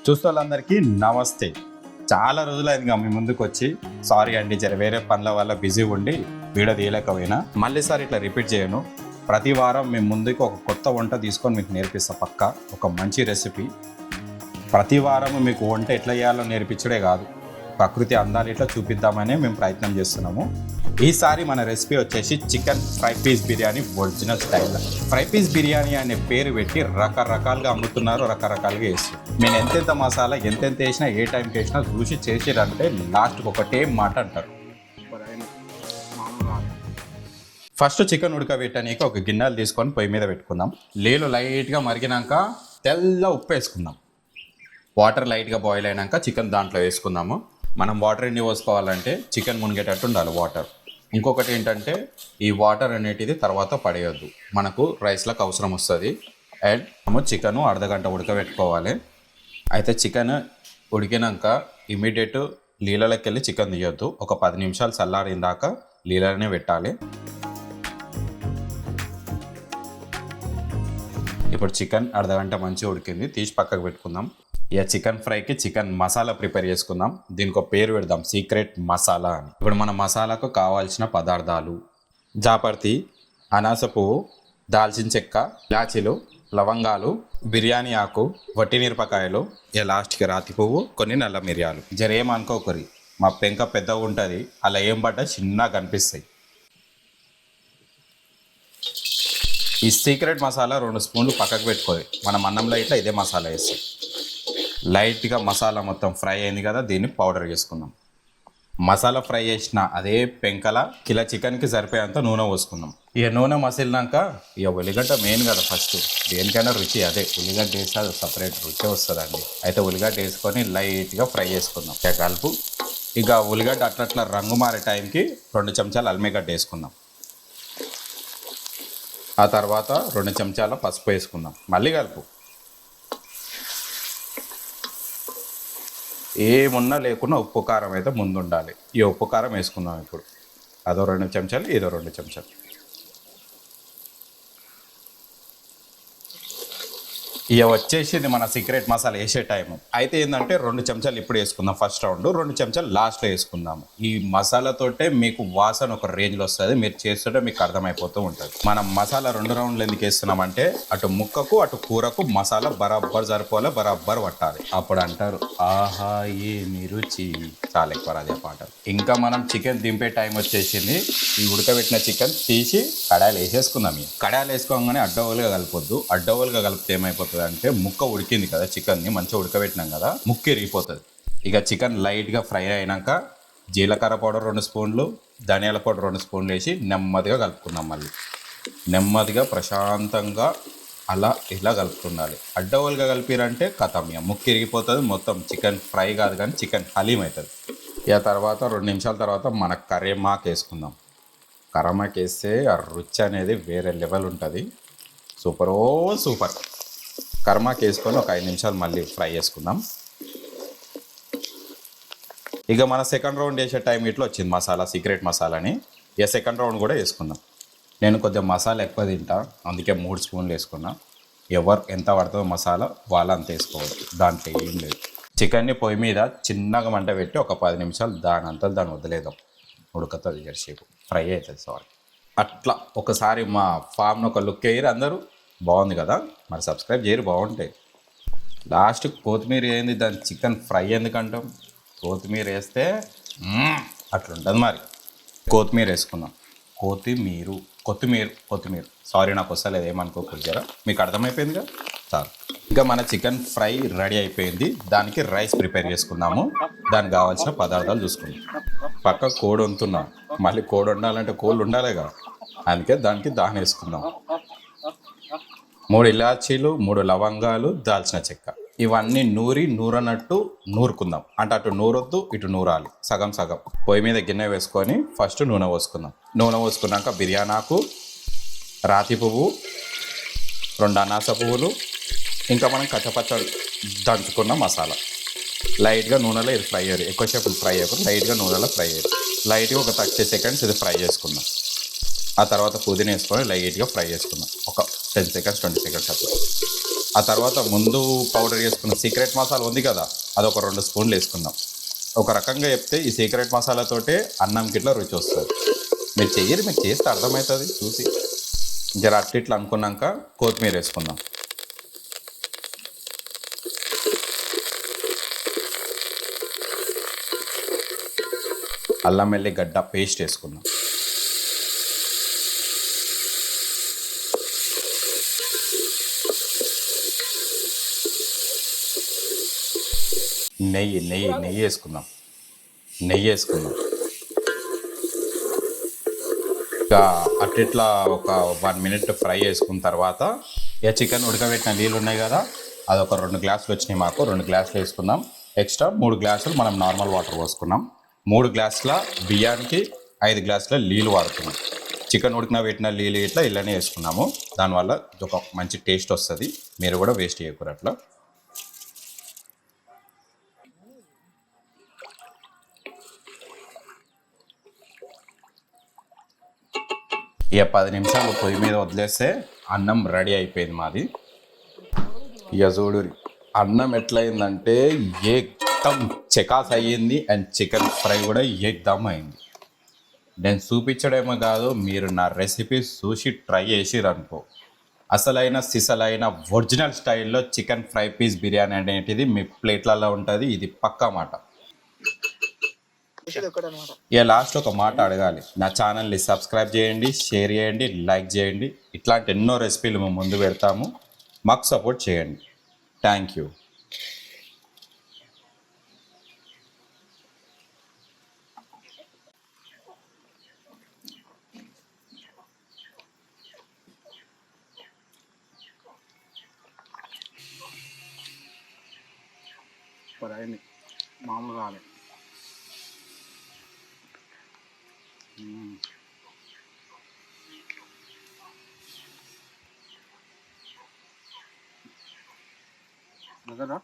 చూస్తే వాళ్ళందరికీ నమస్తే. చాలా రోజులైందిగా మీ ముందుకు వచ్చి సారీ అండి, జర వేరే పనుల వల్ల బిజీ ఉండి వీడియో తీయలేకపోయినా. మళ్ళీ సార్ ఇట్లా రిపీట్ చేయను. ప్రతి వారం మేము ముందుకు ఒక కొత్త వంట తీసుకొని మీకు నేర్పిస్తా. పక్కా ఒక మంచి రెసిపీ. ప్రతి వారం మీకు వంట ఎట్లా చేయాలో నేర్పించడే కాదు, ప్రకృతి అందాలు ఇట్లా చూపిద్దామని మేము ప్రయత్నం చేస్తున్నాము. ఈసారి మన రెసిపీ వచ్చేసి chicken fry piece biryani original style. Fry piece biryani అనే పేరు పెట్టి రకరకాలుగా అమ్ముతున్నారు, రకరకాలుగా వేస్తారు. నేను ఎంతెంత మసాలా ఎంతెంత వేసినా ఏ టైంకి వేసినా చూసి చేసిరంటే లాస్ట్కి ఒకటే మాట అంటారు. ఫస్ట్ చికెన్ ఉడకబెట్టడానికి ఒక గిన్నెలు తీసుకొని పొయ్యి మీద పెట్టుకుందాం. నీళ్ళు లైట్గా మరిగినాక తెల్ల ఉప్పు వేసుకుందాం. వాటర్ లైట్గా బాయిల్ అయినాక చికెన్ దాంట్లో వేసుకుందాము. మనం వాటర్ ఎన్ని పోసుకోవాలంటే చికెన్ మునిగేటట్టు ఉండాలి వాటర్. ఇంకొకటి ఏంటంటే ఈ వాటర్ అనేటిది తర్వాత పడేయొద్దు, మనకు రైస్లకు అవసరం వస్తుంది. అండ్ మనము చికెన్ అర్ధగంట ఉడకబెట్టుకోవాలి. అయితే చికెన్ ఉడికినాక ఇమీడియట్ నీళ్ళకి వెళ్ళి చికెన్ తీయొద్దు. ఒక 10 నిమిషాలు చల్లారిన దాకా నీళ్ళనే పెట్టాలి. ఇప్పుడు చికెన్ అర్ధగంట మంచిగా ఉడికింది, తీసి పక్కకు పెట్టుకుందాం. ఇక చికెన్ ఫ్రైకి చికెన్ మసాలా ప్రిపేర్ చేసుకుందాం. దీనికి ఒక పేరు పెడదాం, సీక్రెట్ మసాలా అని. ఇప్పుడు మన మసాలాకు కావాల్సిన పదార్థాలు: జాపర్తి, అనాస పువ్వు, దాల్చిన చెక్క, ఇలాచీలు, లవంగాలు, బిర్యానీ ఆకు, వట్టిమిరపకాయలు, ఇక లాస్ట్కి రాతి పువ్వు, కొన్ని నల్ల మిరియాలు. జరేమనుకోకరి, మా పెంక పెద్దగా ఉంటుంది, అలా ఏం పడ్డా చిన్నగా కనిపిస్తాయి. ఈ సీక్రెట్ మసాలా 2 స్పూన్లు పక్కకు పెట్టుకోవాలి. మనం అన్నంలో ఇట్లా ఇదే మసాలా వేస్తాం. లైట్గా మసాలా మొత్తం ఫ్రై అయింది కదా, దీన్ని పౌడర్ చేసుకుందాం. మసాలా ఫ్రై చేసిన అదే పెంకల కిలో చికెన్కి సరిపోయేంత నూనె పోసుకుందాం. ఇక నూనె మసిలినాక ఇక ఉల్లిగడ్డ మెయిన్ కదా, ఫస్ట్ దేనికైనా రుచి అదే. ఉల్లిగడ్డ వేస్తే అది సపరేట్ రుచి వస్తుందండి. అయితే ఉల్లిగడ్డ వేసుకొని లైట్గా ఫ్రై చేసుకుందాం. ఇక కలుపు. ఇక ఉల్లిగడ్డ అట్లా రంగు మారే టైంకి 2 చెంచాలు అల్మిగడ్డ వేసుకుందాం. ఆ తర్వాత 2 చెంచాల పసుపు వేసుకుందాం. మళ్ళీ కలుపు. ఏమున్నా లేకున్నా ఉప్పు కారం అయితే ముందు ఉండాలి. ఈ ఉప్పు కారం వేసుకుందాం ఇప్పుడు. అదో 2 చెంచాలు, ఇదో 2 చెంచాలు. ఇక వచ్చేసింది మన సీక్రెట్ మసాలా వేసే టైము. అయితే ఏంటంటే 2 చెంచాలు ఇప్పుడు వేసుకుందాం ఫస్ట్ రౌండ్, 2 చెంచాలు లాస్ట్లో వేసుకుందాము. ఈ మసాలాతోటే మీకు వాసన ఒక రేంజ్లో వస్తుంది. మీరు చేస్తుంటే మీకు అర్థమైపోతూ ఉంటుంది. మనం మసాలా 2 రౌండ్లు ఎందుకు వేస్తున్నామంటే అటు ముక్కకు అటు కూరకు మసాలా బరాబర్ సరిపోలే, బరాబర్ పట్టాలి. అప్పుడు అంటారు ఆహా ఏమి రుచి. చాలా ఎక్కువ రాజే పాటలు. ఇంకా మనం చికెన్ దింపే టైం వచ్చేసింది. ఈ ఉడకబెట్టిన చికెన్ తీసి కడాయిలు వేసేసుకుందాం. కడాయిలు వేసుకోగానే అడ్డవోలుగా కలపొద్దు. అడ్డవోలుగా కలిపితే ఏమైపోతుంది అంటే ముక్క ఉడికింది కదా, చికెన్ని మంచిగా ఉడకబెట్టినాం కదా, ముక్క ఇరిగిపోతుంది. ఇక చికెన్ లైట్గా ఫ్రై అయినాక జీలకర్ర పౌడర్ 2 స్పూన్లు, ధనియాల పౌడర్ 2 స్పూన్లు వేసి నెమ్మదిగా కలుపుకుందాం. మళ్ళీ నెమ్మదిగా ప్రశాంతంగా అలా ఇలా కలుపుతుండాలి. అడ్డవోలుగా కలిపిరంటే కథం, ముక్క ఇరిగిపోతుంది మొత్తం. చికెన్ ఫ్రై కాదు కానీ చికెన్ హలీం అవుతుంది. ఇక తర్వాత 2 నిమిషాల తర్వాత మన కరేమాకు వేసుకుందాం. కరేమాకు వేస్తే ఆ రుచి అనేది వేరే లెవెల్ ఉంటుంది. సూపర్ ఓ సూపర్. కర్మాకి వేసుకొని ఒక 5 నిమిషాలు మళ్ళీ ఫ్రై చేసుకుందాం. ఇక మన సెకండ్ రౌండ్ వేసే టైం ఇట్లా వచ్చింది మసాలా, సీక్రెట్ మసాలాని. ఇక సెకండ్ రౌండ్ కూడా వేసుకుందాం. నేను కొద్దిగా మసాలా ఎక్కువ తింటా, అందుకే 3 స్పూన్లు వేసుకున్నా. ఎవరు ఎంత పడుతుందో మసాలా వాళ్ళు అంత వేసుకోవచ్చు, దాంట్లో ఏం లేదు. చికెన్ని పొయ్యి మీద చిన్నగా మంట పెట్టి ఒక 10 నిమిషాలు దాన్ని వదిలేద్దాం. ఉడుకుతుంది, జరసేపు ఫ్రై అవుతుంది. సారీ, అట్లా ఒకసారి మా ఫామ్ను ఒక లుక్ వేయరు అందరూ. బాగుంది కదా, మరి సబ్స్క్రైబ్ చేయరు, బాగుంటాయి. లాస్ట్ కొత్తిమీర ఏంది, దాని చికెన్ ఫ్రై ఎందుకంటాం, కొత్తిమీర వేస్తే అట్లుంటుంది. మరి కొత్తిమీర వేసుకుందాం. కొత్తిమీర సారీ నాకు వస్తలేదు, ఏమనుకోకూడదు. మీకు అర్థమైపోయిందిగా, చాలు. ఇంకా మన చికెన్ ఫ్రై రెడీ అయిపోయింది. దానికి రైస్ ప్రిపేర్ చేసుకుందాము. దానికి కావాల్సిన పదార్థాలు చూసుకుందాం. పక్క కోడి వండుతున్నా, మళ్ళీ కోడి వండాలంటే కోళ్ళు ఉండాలిగా, అందుకే దానికి దాని వేసుకుందాం. 3 ఇలాచీలు, 3 లవంగాలు, దాల్చిన చెక్క, ఇవన్నీ నూరనట్టు నూరుకుందాం. అంటే అటు నూరొద్దు, ఇటు నూరాలి, సగం సగం. పొయ్యి మీద గిన్నె వేసుకొని ఫస్ట్ నూనె పోసుకుందాం. నూనె పోసుకున్నాక బిర్యానీ ఆకు, రాతి పువ్వు, 2 అనాస పువ్వులు, ఇంకా మనం కచ్చపచ్చ దంచుకున్న మసాలా లైట్గా నూనెలో ఇది ఫ్రై అయ్యారు. ఎక్కువసేపు ఫ్రై అయ్యారు, లైట్గా నూనెలో ఫ్రై అయ్యారు. లైట్గా ఒక 30 సెకండ్స్ ఇది ఫ్రై చేసుకుందాం. ఆ తర్వాత పుదీనా వేసుకొని లైట్గా ఫ్రై చేసుకుందాం. ఒక 10 సెకండ్స్ 20 సెకండ్స్ అట్లా. ఆ తర్వాత ముందు పౌడర్ వేసుకున్న సీక్రెట్ మసాలా ఉంది కదా, అది ఒక 2 స్పూన్లు వేసుకుందాం. ఒక రకంగా చెప్తే ఈ సీక్రెట్ మసాలాతోటే అన్నంకి ఇట్లా రుచి వస్తుంది. మీరు చెయ్యరు, మీకు చేస్తే అర్థమవుతుంది చూసి. జర ఇట్లా అనుకున్నాక కొత్తిమీర వేసుకుందాం. అల్లం వెల్లిగడ్డ పేస్ట్ వేసుకుందాం. నెయ్యి వేసుకుందాం. ఇక అట్లా ఒక 1 మినిట్ ఫ్రై చేసుకున్న తర్వాత ఇక చికెన్ ఉడకబెట్టిన నీళ్ళు ఉన్నాయి కదా, అది ఒక 2 గ్లాసులు వచ్చినాయి మాకు. 2 గ్లాసులు వేసుకుందాం. ఎక్స్ట్రా 3 గ్లాసులు మనం నార్మల్ వాటర్ పోసుకున్నాం. 3 గ్లాసుల బియ్యానికి 5 గ్లాసుల నీళ్ళు వాడుతున్నాం. చికెన్ ఉడకబెట్టిన నీళ్ళు ఇట్లా ఇలానే వేసుకున్నాము. దానివల్ల ఒక మంచి టేస్ట్ వస్తుంది. మీరు కూడా వేస్ట్ చేయకూడదు అట్లా. ఇక 10 నిమిషాలు పొయ్యి మీద వదిలేస్తే అన్నం రెడీ అయిపోయింది మాది. ఇక చూడురి అన్నం ఎట్లయిందంటే ఏకదమ్ చెకాస్ అయ్యింది. అండ్ చికెన్ ఫ్రై కూడా ఏకదమ్ అయింది. నేను చూపించడేమో కాదు, మీరు నా రెసిపీ చూసి ట్రై చేసిరనుకో, అసలైన సిసలైన ఒరిజినల్ స్టైల్లో చికెన్ ఫ్రై పీస్ బిర్యానీ అనేటిది మీ ప్లేట్లలో ఉంటుంది. ఇది పక్కా మాట. ఇక లాస్ట్ ఒక మాట అడగాలి, నా ఛానల్ని సబ్స్క్రైబ్ చేయండి, షేర్ చేయండి, లైక్ చేయండి. ఇట్లాంటి ఎన్నో రెసిపీలు మేము ముందు పెడతాము. మాకు సపోర్ట్ చేయండి. Thank you. మామూలుగా కదా